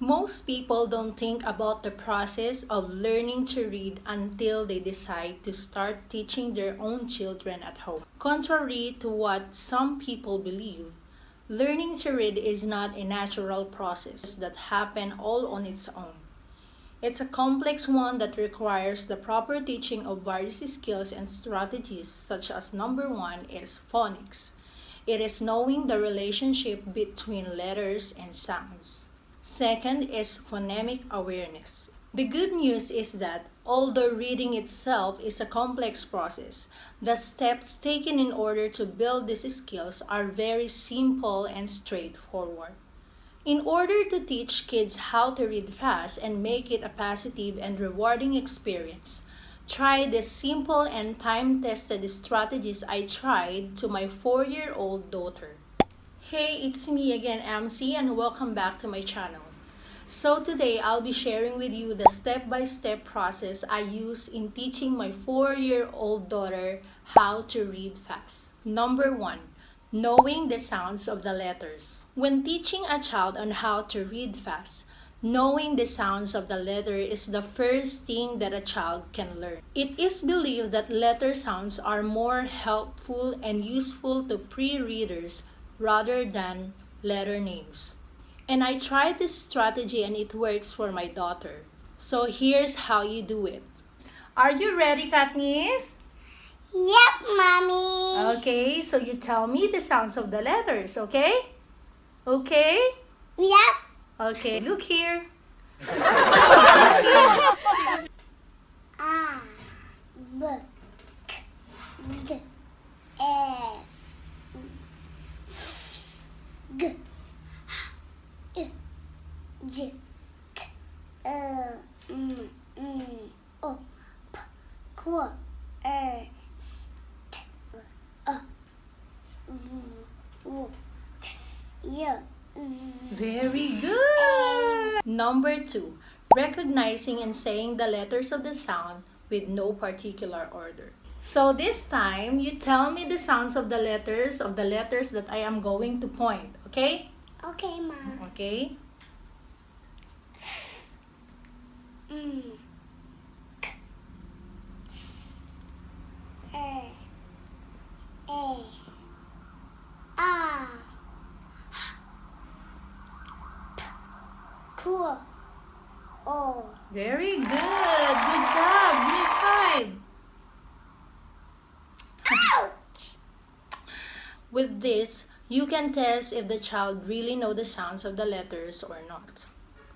Most people don't think about the process of learning to read until they decide to start teaching their own children at home. Contrary to what some people believe, learning to read is not a natural process that happens all on its own. It's a complex one that requires the proper teaching of various skills and strategies, such as number one is phonics. It is knowing the relationship between letters and sounds. Second is phonemic awareness. The good news is that although reading itself is a complex process, the steps taken in order to build these skills are very simple and straightforward. In order to teach kids how to read fast and make it a positive and rewarding experience, try the simple and time-tested strategies I tried to my 4-year-old daughter. Hey, it's me again, emcee, and welcome back to my channel. So today, I'll be sharing with you the step-by-step process I use in teaching my 4-year-old daughter how to read fast. Number 1. Knowing the sounds of the letters. When teaching a child on how to read fast, knowing the sounds of the letter is the first thing that a child can learn. It is believed that letter sounds are more helpful and useful to pre-readers rather than letter names. And I tried this strategy and it works for my daughter. So here's how you do it. Are you ready, Katniss? Yep, Mommy. Okay, so you tell me the sounds of the letters, okay? Okay? Yep. Okay, look here. A, B, K, D, F, G, H, I, J, K, L, M, N, O, P, Q, R, S, T, U, V, W, X, Y, Z. Very good! Number 2, recognizing and saying the letters of the sound with no particular order. So this time, you tell me the sounds of the letters that I am going to point, okay? Okay, Mom. Okay? M, K, S, R, A, R, P, Q, O. Very good! Good job! Give me 5! Ouch! With this, you can test if the child really know the sounds of the letters or not.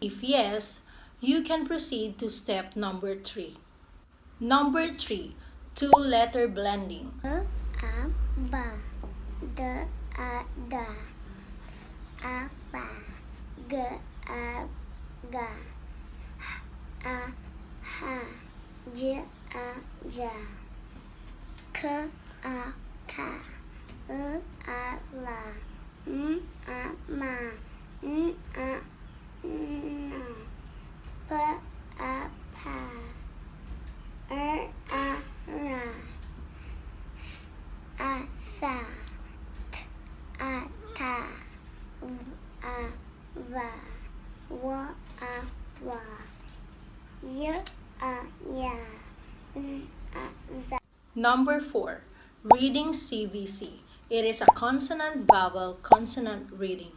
If yes, you can proceed to step number 3. Number 3, two-letter blending. A, ba, D, a, da, F, a, fa, G, a, ga, H, a, ha, J, a, ja, K, a, ka, L, a, la, M, a, ma, N, a, na, P, a, pa, R, a, ra, S, a, sa, T, a, ta, V, a, va, W, a, wa, Y, a, ya, Z, a, za. Number 4, reading CVC. It is a consonant-vowel consonant reading.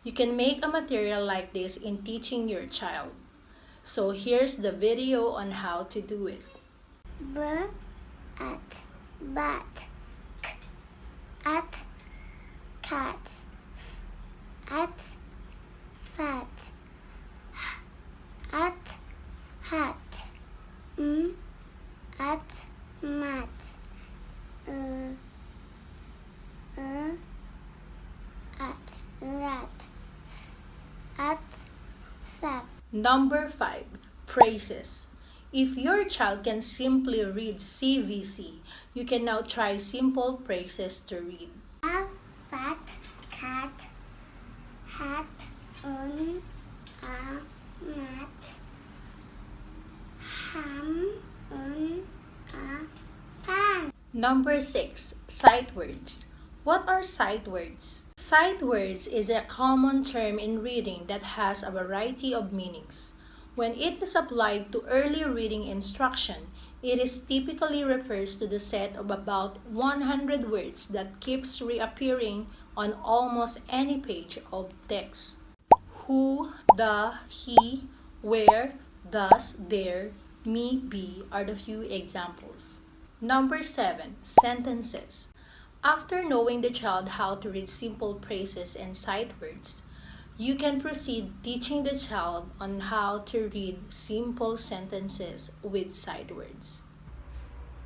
You can make a material like this in teaching your child. So here's the video on how to do it. B, at, bat, K, at, cat, F, at, fat, H, at, hat, M, at, mat, at, rat, S, at, sap. Number 5, phrases. If your child can simply read CVC, you can now try simple phrases to read. A fat cat, hat, a mat, ham, a pan. Number 6, sight words. What are sight words? Sight words is a common term in reading that has a variety of meanings. When it is applied to early reading instruction, it is typically refers to the set of about 100 words that keeps reappearing on almost any page of text. Who, the, he, where, thus, there, me, be are the few examples. Number 7. Sentences. After knowing the child how to read simple phrases and sight words, you can proceed teaching the child on how to read simple sentences with sight words.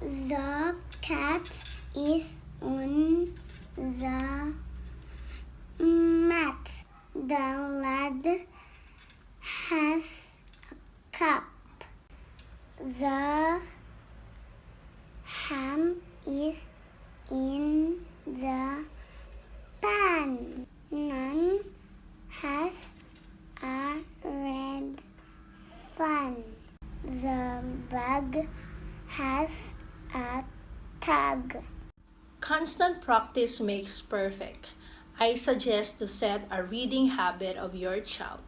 The cat is on the mat. The lad has a cup. The ham is in the pan. None has a red fan. The bag has a tag. Constant practice makes perfect. I suggest to set a reading habit of your child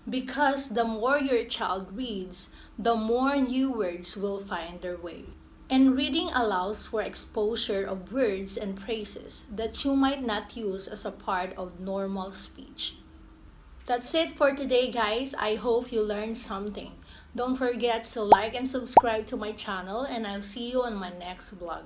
because the more your child reads, the more new words will find their way. And reading allows for exposure of words and phrases that you might not use as a part of normal speech. That's it for today, guys. I hope you learned something. Don't forget to like and subscribe to my channel, and I'll see you on my next vlog.